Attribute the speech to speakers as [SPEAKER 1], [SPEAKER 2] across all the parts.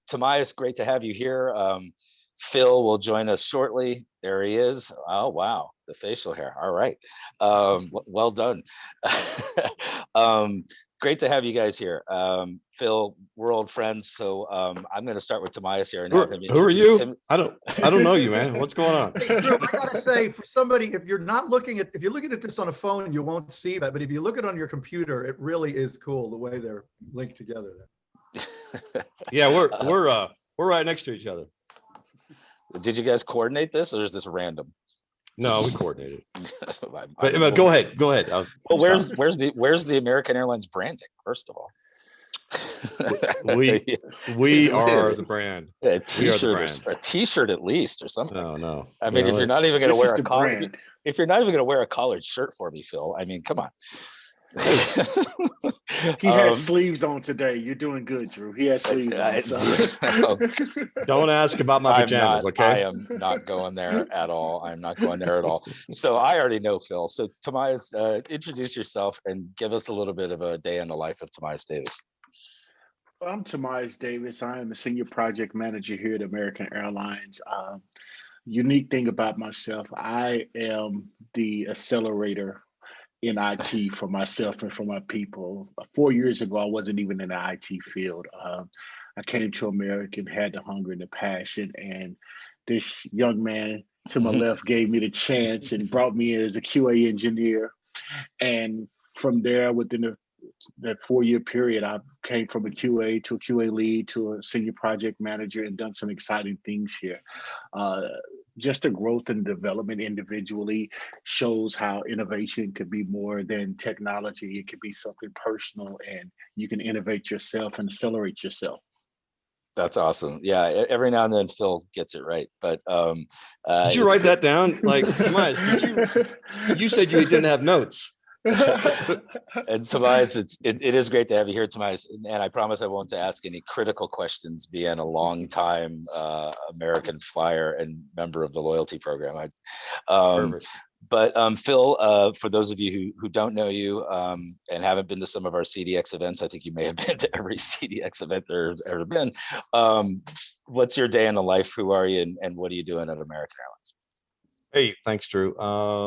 [SPEAKER 1] Tomias, great to have you here. Phil will join us shortly. There he is. Oh, wow. The facial hair. All right. Well done. Great to have you guys here. Phil, we're old friends. So I'm going to start with Tomias here. And
[SPEAKER 2] who are you? Him. I don't know you, man. What's going on?
[SPEAKER 3] Hey, Drew, I gotta say, for somebody, if you're looking at this on a phone, you won't see that. But if you look at it on your computer, it really is cool the way they're linked together there.
[SPEAKER 2] Yeah, we're right next to each other.
[SPEAKER 1] Did you guys coordinate this, or is this random?
[SPEAKER 2] No, we coordinated. but go ahead.
[SPEAKER 1] Well, where's the American Airlines branding? First of all,
[SPEAKER 2] we are the brand.
[SPEAKER 1] A T-shirt at least, or something.
[SPEAKER 2] No.
[SPEAKER 1] I mean, if you're not even going to wear a collar, if you're not even going to wear a collared shirt for me, Phil, I mean, come on.
[SPEAKER 4] He has sleeves on today. You're doing good, Drew. He has sleeves on. So.
[SPEAKER 2] Don't ask about my pajamas, okay?
[SPEAKER 1] I am not going there at all. I'm not going there at all. So I already know Phil. So Tomias, introduce yourself and give us a little bit of a day in the life of Tomias Davis.
[SPEAKER 4] Well, I'm Tomias Davis. I am a senior project manager here at American Airlines. Unique thing about myself, I am the accelerator in IT for myself and for my people. 4 years ago, I wasn't even in the IT field. I came to American, had the hunger and the passion, and this young man to my left gave me the chance and brought me in as a QA engineer. And from there, within that 4-year period, I came from a QA to a QA lead to a senior project manager and done some exciting things here. Just the growth and development individually shows how innovation could be more than technology. It could be something personal, and you can innovate yourself and accelerate yourself.
[SPEAKER 1] That's awesome. Yeah, every now and then Phil gets it right. But
[SPEAKER 2] did you write that down? Like, Tomias, you said you didn't have notes.
[SPEAKER 1] And Tomias, it is great to have you here, Tomias. And I promise I won't ask any critical questions, being a long-time American flyer and member of the loyalty program. But Phil, for those of you who don't know you and haven't been to some of our CDX events, I think you may have been to every CDX event there's ever been. What's your day in the life? Who are you, and what are you doing at American Airlines?
[SPEAKER 2] Hey, thanks, Drew.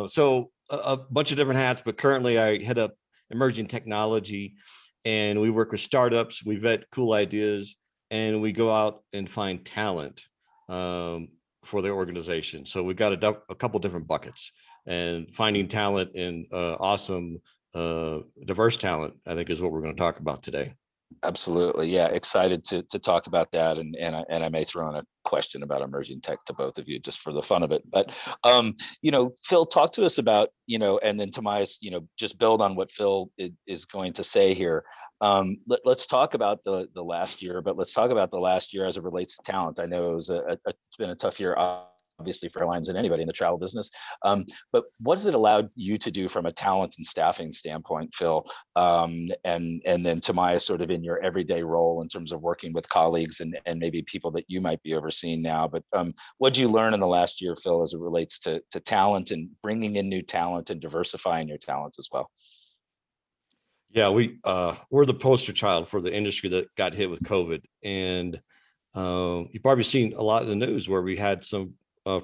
[SPEAKER 2] So a bunch of different hats, but currently I head up emerging technology, and we work with startups. We vet cool ideas, and we go out and find talent for their organization. So we've got a couple different buckets, and finding talent and awesome, diverse talent, I think, is what we're going to talk about today.
[SPEAKER 1] Absolutely. Yeah. Excited to talk about that. And I may throw in a question about emerging tech to both of you just for the fun of it. But, Phil, talk to us about, and then Tomias, just build on what Phil is going to say here. Let's talk about the last year, but let's talk about the last year as it relates to talent. I know it's been a tough year, obviously, for airlines and anybody in the travel business. But what has it allowed you to do from a talent and staffing standpoint, Phil? And then Tomias, sort of in your everyday role in terms of working with colleagues and maybe people that you might be overseeing now. But what did you learn in the last year, Phil, as it relates to talent and bringing in new talent and diversifying your talent as well?
[SPEAKER 2] Yeah, we're the poster child for the industry that got hit with COVID. And you've probably seen a lot in the news where we had some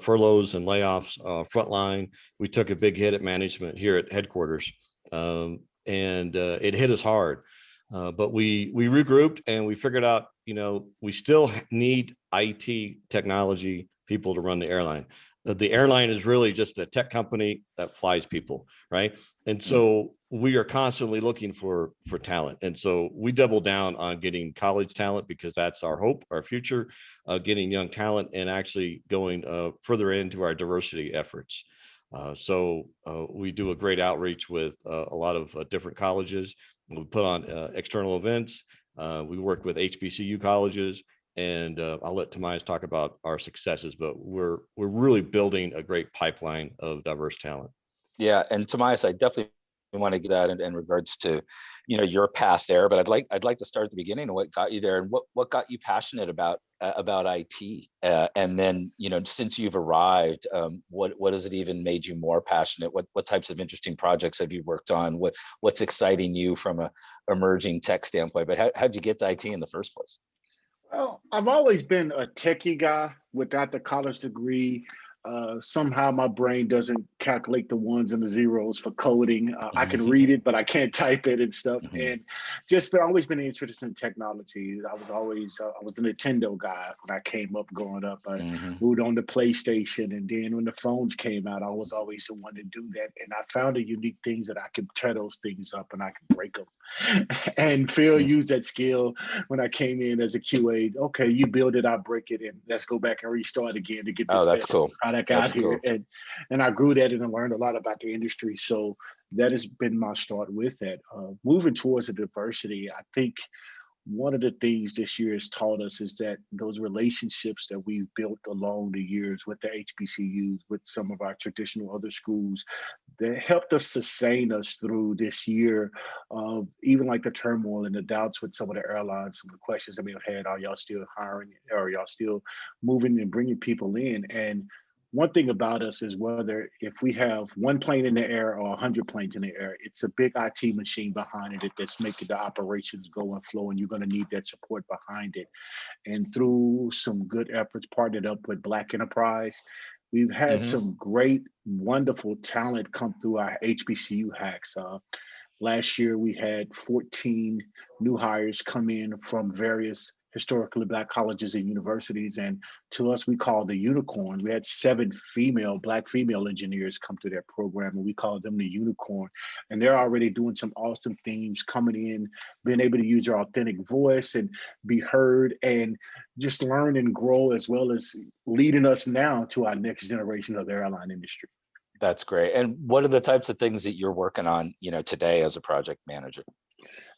[SPEAKER 2] furloughs and layoffs, frontline. We took a big hit at management here at headquarters, and it hit us hard. But we regrouped and we figured out, we still need IT technology people to run the airline. The airline is really just a tech company that flies people, right? And so we are constantly looking for talent. And so we double down on getting college talent because that's our hope, our future, getting young talent and actually going further into our diversity efforts. So we do a great outreach with a lot of different colleges. We put on external events. We work with HBCU colleges. And I'll let Tomias talk about our successes, but we're really building a great pipeline of diverse talent.
[SPEAKER 1] Yeah, and Tomias, I definitely want to get that in regards to, your path there. But I'd like to start at the beginning and what got you there, and what got you passionate about IT, and then since you've arrived, what has it even made you more passionate? What types of interesting projects have you worked on? What's exciting you from a emerging tech standpoint? But how'd you get to IT in the first place?
[SPEAKER 4] Well, I've always been a techie guy without the college degree. Somehow my brain doesn't calculate the ones and the zeros for coding. I can read it, but I can't type it and stuff.
[SPEAKER 1] Mhm.
[SPEAKER 4] And just been always been interested in technology. I was the Nintendo guy when I came up growing up. I
[SPEAKER 1] Mhm.
[SPEAKER 4] moved on to PlayStation, and then when the phones came out, I was always the one to do that. And I found the unique things that I could tear those things up and I could break them. And Phil
[SPEAKER 1] Mhm.
[SPEAKER 4] used that skill when I came in as a QA. Okay, you build it, I break it, and let's go back and restart again to get
[SPEAKER 1] Oh,
[SPEAKER 4] this
[SPEAKER 1] that's
[SPEAKER 4] best
[SPEAKER 1] cool.
[SPEAKER 4] product out
[SPEAKER 1] That's
[SPEAKER 4] here.
[SPEAKER 1] cool.
[SPEAKER 4] And I grew that and learned a lot about the industry. So that has been my start with that. Moving towards the diversity, I think one of the things this year has taught us is that those relationships that we've built along the years with the HBCUs, with some of our traditional other schools, that helped us sustain us through this year of even like the turmoil and the doubts with some of the airlines, some of the questions that we have had. Are y'all still hiring? Are y'all still moving and bringing people in? And one thing about us is whether if we have one plane in the air or 100 planes in the air, it's a big IT machine behind it that's making the operations go and flow, and you're going to need that support behind it. And through some good efforts, partnered up with Black Enterprise, we've had
[SPEAKER 1] Mhm.
[SPEAKER 4] some great, wonderful talent come through our HBCU hacks. Last year, we had 14 new hires come in from various historically Black colleges and universities. And to us, we call the unicorn. We had 7 Black female engineers come through that program, and we call them the unicorn. And they're already doing some awesome themes coming in, being able to use your authentic voice and be heard and just learn and grow, as well as leading us now to our next generation of the airline industry.
[SPEAKER 1] That's great. And what are the types of things that you're working on, today as a project manager?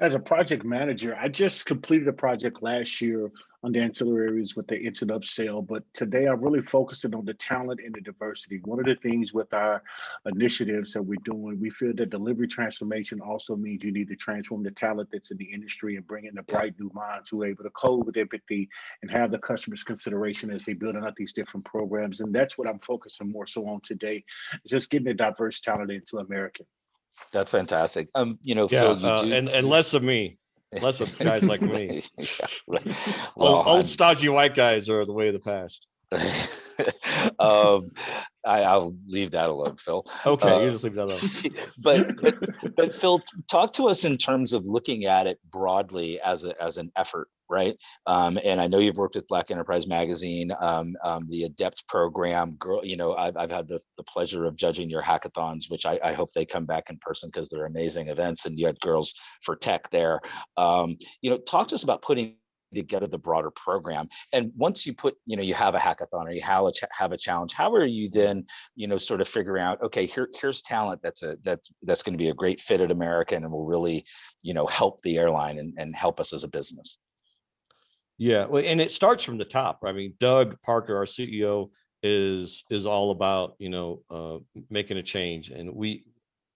[SPEAKER 4] As a project manager, I just completed a project last year on the ancillaries with the instant upsell, but today I'm really focusing on the talent and the diversity. One of the things with our initiatives that we're doing, we feel that delivery transformation also means you need to transform the talent that's in the industry and bring in the
[SPEAKER 1] Yeah,
[SPEAKER 4] bright new minds who are able to code with empathy and have the customer's consideration as they building out these different programs. And that's what I'm focusing more so on today, just getting the diverse talent into America.
[SPEAKER 1] that's fantastic.
[SPEAKER 2] Yeah,
[SPEAKER 1] Phil, you do.
[SPEAKER 2] and less of me, less of guys like me.
[SPEAKER 1] Yeah, right. Well,
[SPEAKER 2] Old stodgy white guys are the way of the past.
[SPEAKER 1] um, I'll leave that alone, Phil.
[SPEAKER 2] Okay, you
[SPEAKER 1] Uh,
[SPEAKER 2] just leave that alone.
[SPEAKER 1] but Phil, talk to us in terms of looking at it broadly as an effort, right? And I know you've worked with Black Enterprise Magazine, the Adept program. Girl, I've had the pleasure of judging your hackathons, which I hope they come back in person because they're amazing events. And you had Girls for Tech there. Talk to us about putting together the broader program. And once you you have a hackathon or you have a challenge, how are you then, sort of figuring out, okay, here's talent that's going to be a great fit at American and will really, help the airline and help us as a business.
[SPEAKER 2] Yeah, well, and it starts from the top. I mean, Doug Parker, our CEO, is all about making a change, and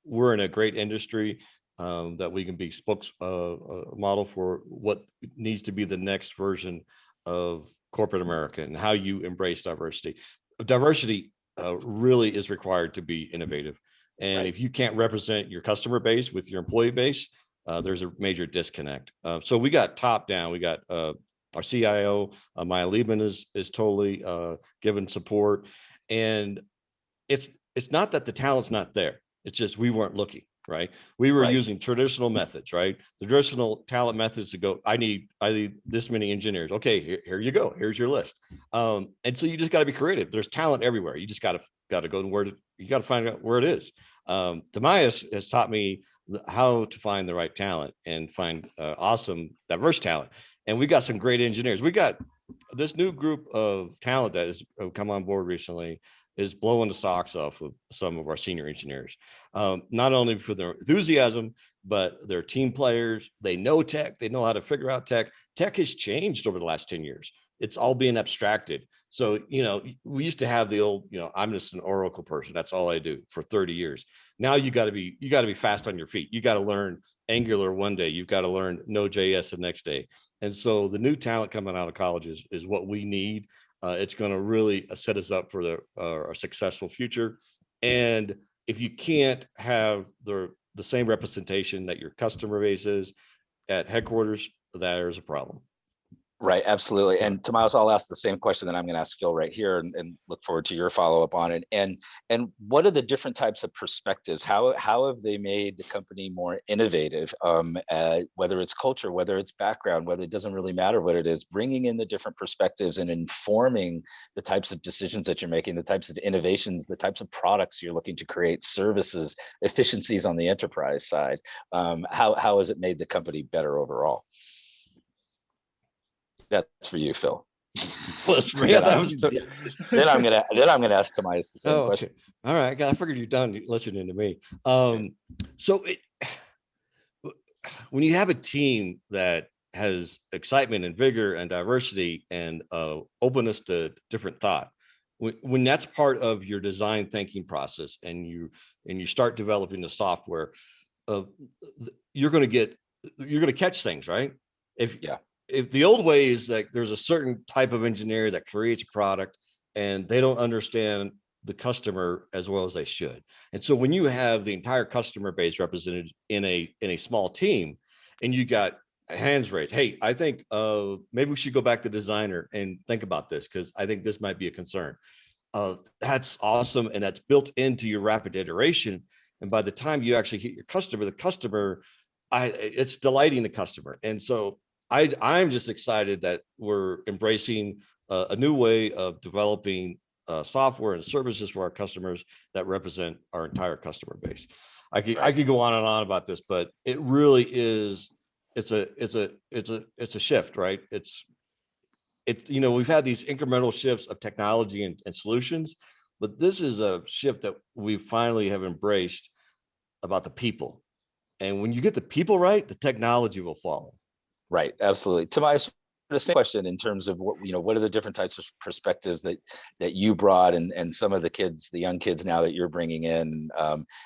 [SPEAKER 2] we're in a great industry that we can be spokes model for what needs to be the next version of corporate America and how you embrace diversity. Diversity really is required to be innovative, and
[SPEAKER 1] Right.
[SPEAKER 2] if you can't represent your customer base with your employee base, there's a major disconnect. So we got top down. We got our CIO, Maya Liebman, is totally given support, and it's not that the talent's not there. It's just we weren't looking, right? We were
[SPEAKER 1] Right.
[SPEAKER 2] using traditional methods, right? The traditional talent methods to go, I need this many engineers. Okay, here you go. Here's your list. And so you just got to be creative. There's talent everywhere. You just got to go to where you got to find out where it is. Tomias has taught me how to find the right talent and find awesome, diverse talent. And we got some great engineers. We got this new group of talent that has come on board recently is blowing the socks off of some of our senior engineers, not only for their enthusiasm, but they're team players. They know tech. They know how to figure out tech. Tech has changed over the last 10 years. It's all being abstracted. So, we used to have the old, I'm just an Oracle person. That's all I do for 30 years. Now you got to be fast on your feet. You got to learn Angular one day. You've got to learn Node.js the next day. And so the new talent coming out of college is what we need. It's going to really set us up for a successful future. And if you can't have the same representation that your customer base is at headquarters, there's a problem.
[SPEAKER 1] Right, absolutely. And Tomias, I'll ask the same question that I'm going to ask Phil right here, and look forward to your follow-up on it. And what are the different types of perspectives? How have they made the company more innovative? Whether it's culture, whether it's background, whether it doesn't really matter what it is, bringing in the different perspectives and informing the types of decisions that you're making, the types of innovations, the types of products you're looking to create, services, efficiencies on the enterprise side. How has it made the company better overall? That's for you, Phil.
[SPEAKER 2] Then
[SPEAKER 1] I'm gonna ask Tomias the same question.
[SPEAKER 2] All right, I figured you're done listening to me. So when you have a team that has excitement and vigor and diversity and openness to different thought, when that's part of your design thinking process, and you start developing the software, you're going to catch things, right? If the old way is that there's a certain type of engineer that creates a product and they don't understand the customer as well as they should. And so when you have the entire customer base represented in a small team, and you got hands raised, hey, I think maybe we should go back to designer and think about this, because I think this might be a concern. That's awesome. And that's built into your rapid iteration. And by the time you actually hit your customer, it's delighting the customer. And so I'm just excited that we're embracing a new way of developing software and services for our customers that represent our entire customer base. I could go on and on about this, but it really is. It's a shift, right? We've had these incremental shifts of technology and solutions, but this is a shift that we finally have embraced about the people. And when you get the people right, the technology will follow.
[SPEAKER 1] Right, absolutely. Tomias, the same question in terms of what are the different types of perspectives that you brought, and some of the young kids now that you're bringing in,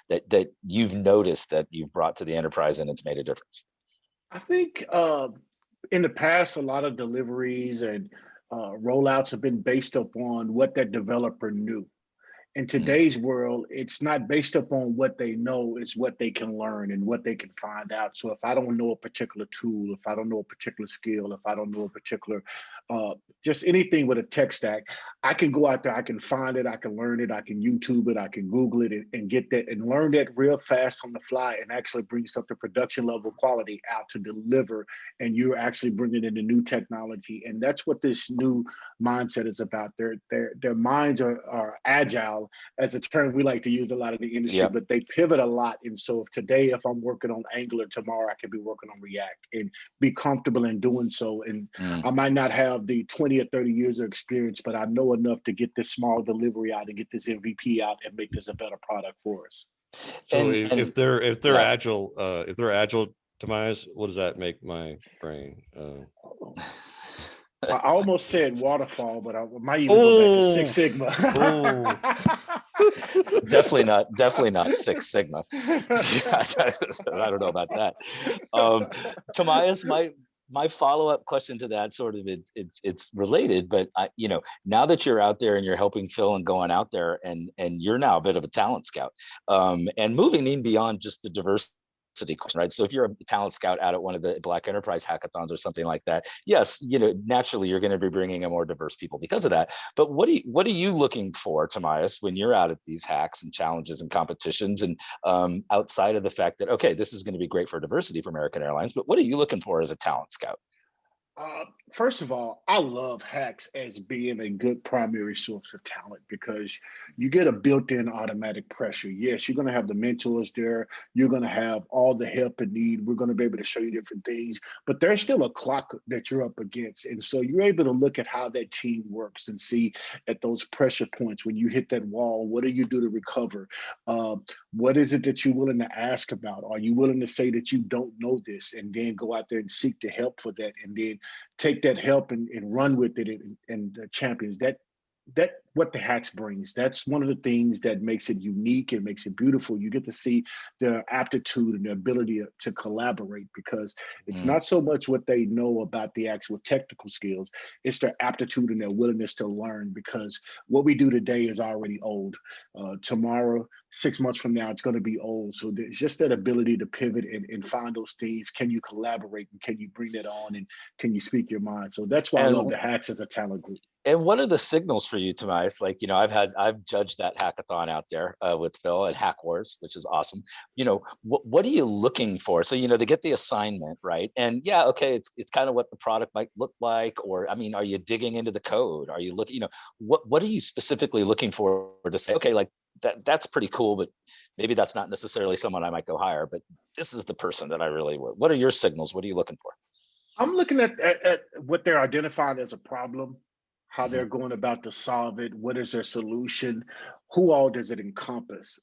[SPEAKER 1] that you've noticed that you've brought to the enterprise and it's made a difference?
[SPEAKER 4] I think in the past, a lot of deliveries and rollouts have been based upon what that developer knew. In today's world, it's not based upon what they know, it's what they can learn and what they can find out. So if I don't know a particular tool, if I don't know a particular skill, if I don't know a particular, just anything with a tech stack, I can go out there, I can find it, I can learn it, I can YouTube it, I can Google it and get that and learn that real fast on the fly, and actually bring something production level quality out to deliver. And you're actually bringing in the new technology. And that's what this new mindset is about. Their minds are agile, as a term we like to use a lot in the industry, but they pivot a lot. And so if today, if I'm working on Angular, tomorrow I could be working on React and be comfortable in doing so. And I might not have the 20 or 30 years of experience, but I know enough to get this small delivery out and get this MVP out and make this a better product for us.
[SPEAKER 2] So if they're agile, Tomias, what does that make my brain?
[SPEAKER 4] I almost said waterfall, but I might even go back to Six Sigma.
[SPEAKER 1] Definitely not Six Sigma. I don't know about that. Tomias, my follow-up question to that, sort of, it's related, but now that you're out there and you're helping Phil and going out there, and you're now a bit of a talent scout, and moving in beyond just the diversity question, right? So if you're a talent scout out at one of the Black Enterprise hackathons or something like that, yes, naturally you're going to be bringing in more diverse people because of that. But what are you looking for, Tomias, when you're out at these hacks and challenges and competitions, and outside of the fact that, okay, this is going to be great for diversity for American Airlines, but what are you looking for as a talent scout?
[SPEAKER 4] First of all, I love hacks as being a good primary source of talent, because you get a built-in automatic pressure. Yes, you're going to have the mentors there. You're going to have all the help and need. We're going to be able to show you different things, but there's still a clock that you're up against. And so you're able to look at how that team works and see at those pressure points when you hit that wall, what do you do to recover? What is it that you're willing to ask about? Are you willing to say that you don't know this, and then go out there and seek the help for that, and then take that help and run with it and the champions? that what the hacks brings. That's one of the things that makes it unique and makes it beautiful. You get to see their aptitude and their ability to collaborate, because it's
[SPEAKER 1] Mm.
[SPEAKER 4] not so much what they know about the actual technical skills, it's their aptitude and their willingness to learn, because what we do today is already old. Tomorrow, 6 months from now, it's going to be old. So it's just that ability to pivot and find those things. Can you collaborate, and can you bring that on, and can you speak your mind? So that's why I love
[SPEAKER 1] And
[SPEAKER 4] the hacks as a talent group.
[SPEAKER 1] And what are the signals for you, Tomias? Like, I've judged that hackathon out there with Phil at Hack Wars, which is awesome. What are you looking for? So, they get the assignment, right? And yeah, okay, it's kind of what the product might look like. Or, I mean, are you digging into the code? Are you looking, what are you specifically looking for to say, okay, like that's pretty cool, but maybe that's not necessarily someone I might go hire, but this is the person that I really would. What are your signals? What are you looking for?
[SPEAKER 4] I'm looking at what they're identifying as a problem, how
[SPEAKER 1] Mhm.
[SPEAKER 4] they're going about to solve it, what is their solution, who all does it encompass,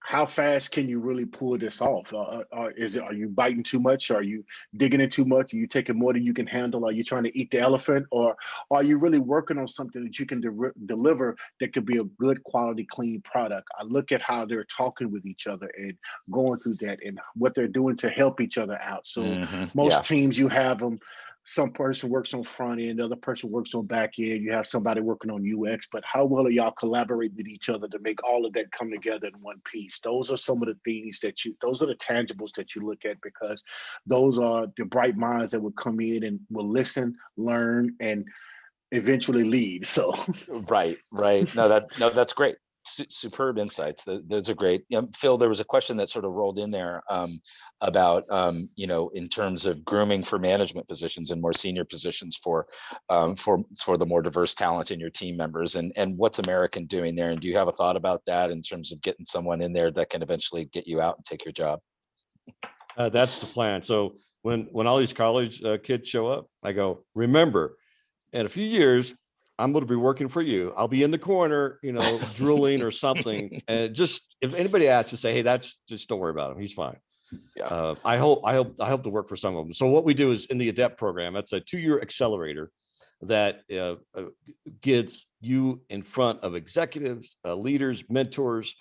[SPEAKER 4] how fast can you really pull this off? Are you biting too much? Are you digging in too much? Are you taking more than you can handle? Are you trying to eat the elephant, or are you really working on something that you can deliver that could be a good quality, clean product? I look at how they're talking with each other and going through that, and what they're doing to help each other out. So
[SPEAKER 1] Yeah.
[SPEAKER 4] most teams, you have them, some person works on front end, the other person works on back end, you have somebody working on UX, but how well are y'all collaborating with each other to make all of that come together in one piece? Those are some of the things those are the tangibles that you look at, because those are the bright minds that will come in and will listen, learn, and eventually lead. So
[SPEAKER 1] Right. No, that's great. Superb insights. Those are great. Phil, there was a question that sort of rolled in there about, in terms of grooming for management positions and more senior positions for the more diverse talent in your team members, and what's American doing there? And do you have a thought about that in terms of getting someone in there that can eventually get you out and take your job?
[SPEAKER 2] That's the plan. So when all these college kids show up, I go, remember, in a few years, I'm going to be working for you. I'll be in the corner, drooling or something. And just if anybody asks, to say, hey, just don't worry about him. He's fine.
[SPEAKER 1] Yeah.
[SPEAKER 2] I hope to work for some of them. So what we do is in the Adept program, that's a 2-year accelerator that gets you in front of executives, leaders, mentors,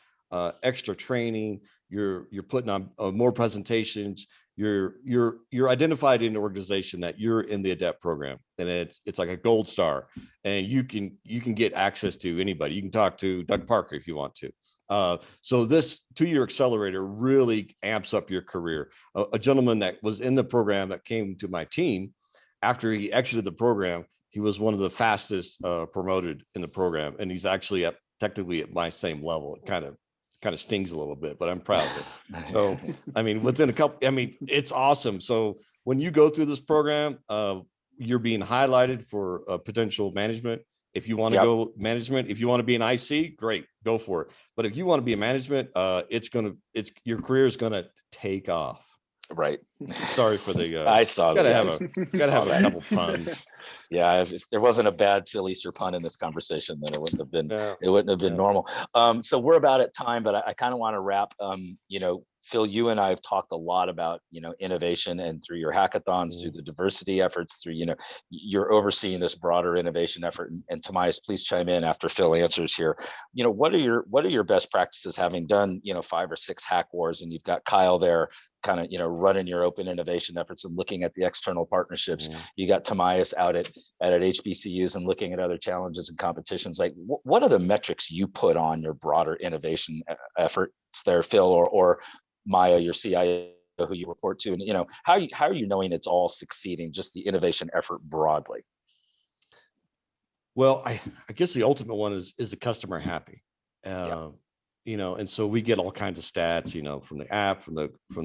[SPEAKER 2] extra training. You're putting on more presentations. You're identified in an organization that you're in the Adept program, and it's like a gold star, and you can get access to anybody. You can talk to Doug Parker if you want to. So this 2-year accelerator really amps up your career. A gentleman that was in the program that came to my team, after he exited the program, he was one of the fastest promoted in the program, and he's actually technically at my same level. It kind of stings a little bit, but I'm proud of it. So, I mean, it's awesome. So when you go through this program, you're being highlighted for potential management. If you want to go management, if you want to be an IC, great, go for it. But if you want to be a management, your career is going to take off.
[SPEAKER 1] Right.
[SPEAKER 2] Sorry for the.
[SPEAKER 1] I saw that.
[SPEAKER 2] Gotta have a couple puns.
[SPEAKER 1] Yeah, if there wasn't a bad Phil Easter pun in this conversation, then it wouldn't have been normal. So we're about at time, but I kind of want to wrap. Phil, you and I have talked a lot about innovation, and through your hackathons, through the diversity efforts, through you're overseeing this broader innovation effort. And Tomias, please chime in after Phil answers here. What are your best practices, having done 5 or 6 hack wars, and you've got Kyle there kind of running your open innovation efforts and looking at the external partnerships. You got Tomias out at HBCUs and looking at other challenges and competitions. Like, what are the metrics you put on your broader innovation efforts there, Phil, or Maya, your CIO, who you report to, and how are you knowing it's all succeeding, just the innovation effort broadly?
[SPEAKER 2] Well, I guess the ultimate one is the customer happy? And so we get all kinds of stats, from the app, from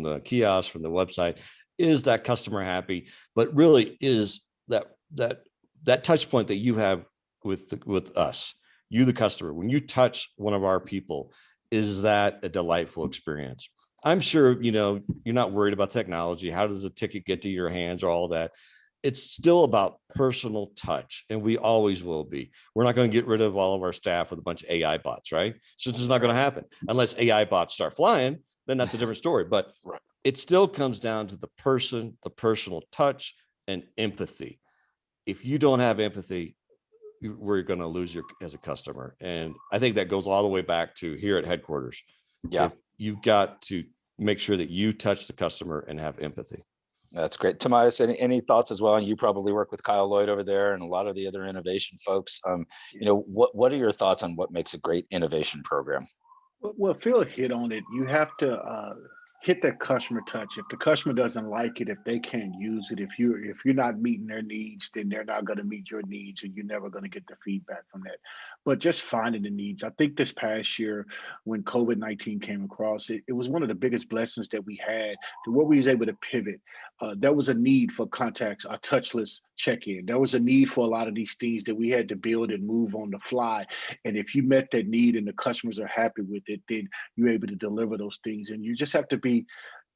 [SPEAKER 2] the kiosk, from the website. Is that customer happy? But really, is that touch point that you have with us, you, the customer, when you touch one of our people, is that a delightful experience? I'm sure, you're not worried about technology. How does the ticket get to your hands or all that? It's still about personal touch, and we always will be. We're not going to get rid of all of our staff with a bunch of AI bots, right? So it's just not going to happen unless AI bots start flying. Then that's a different story. But it still comes down to the person, the personal touch, and empathy. If you don't have empathy, we're going to lose you as a customer. And I think that goes all the way back to here at headquarters.
[SPEAKER 1] Yeah.
[SPEAKER 2] You've got to make sure that you touch the customer and have empathy.
[SPEAKER 1] That's great. Tomias, any thoughts as well? And you probably work with Kyle Lloyd over there and a lot of the other innovation folks. You know, what are your thoughts on what makes a great innovation program?
[SPEAKER 4] Well, Phil hit on it. You have to hit that customer touch. If the customer doesn't like it, if they can't use it, if you're not meeting their needs, then they're not going to meet your needs, and you're never going to get the feedback from that. But just finding the needs. I think this past year, when COVID-19 came across, it was one of the biggest blessings that we had to where we was able to pivot. There was a need for contacts, a touchless check-in. There was a need for a lot of these things that we had to build and move on the fly. And if you met that need and the customers are happy with it, then you're able to deliver those things. And you just have to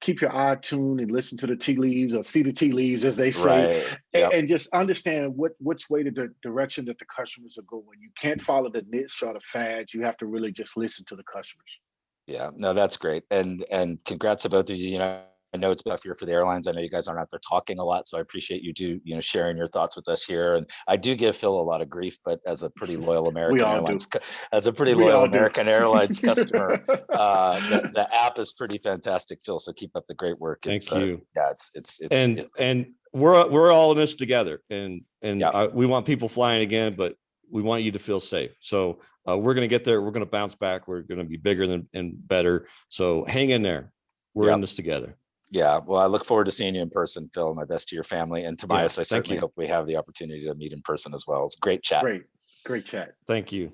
[SPEAKER 4] keep your eye tuned and listen to the tea leaves, or see the tea leaves, as they say,
[SPEAKER 1] Right. Yep.
[SPEAKER 4] and just understand which way the direction that the customers are going. You can't follow the niche or the fads. You have to really just listen to the customers.
[SPEAKER 1] Yeah, no, that's great. And congrats to both of you. You know, I know it's tough year for the airlines. I know you guys aren't out there talking a lot, so I appreciate you sharing your thoughts with us here. And I do give Phil a lot of grief, but as a pretty loyal American Airlines, as a pretty loyal American Airlines customer, the app is pretty fantastic, Phil. So keep up the great work.
[SPEAKER 2] Thank you.
[SPEAKER 1] Yeah,
[SPEAKER 2] and we're all in this together, and
[SPEAKER 1] yeah.
[SPEAKER 2] we want people flying again, but we want you to feel safe. So we're going to get there. We're going to bounce back. We're going to be bigger and better. So hang in there. We're in this together.
[SPEAKER 1] Yeah, well, I look forward to seeing you in person, Phil. My best to your family. And Tomias, I certainly hope we have the opportunity to meet in person as well. It's a great chat.
[SPEAKER 4] Great chat.
[SPEAKER 2] Thank you.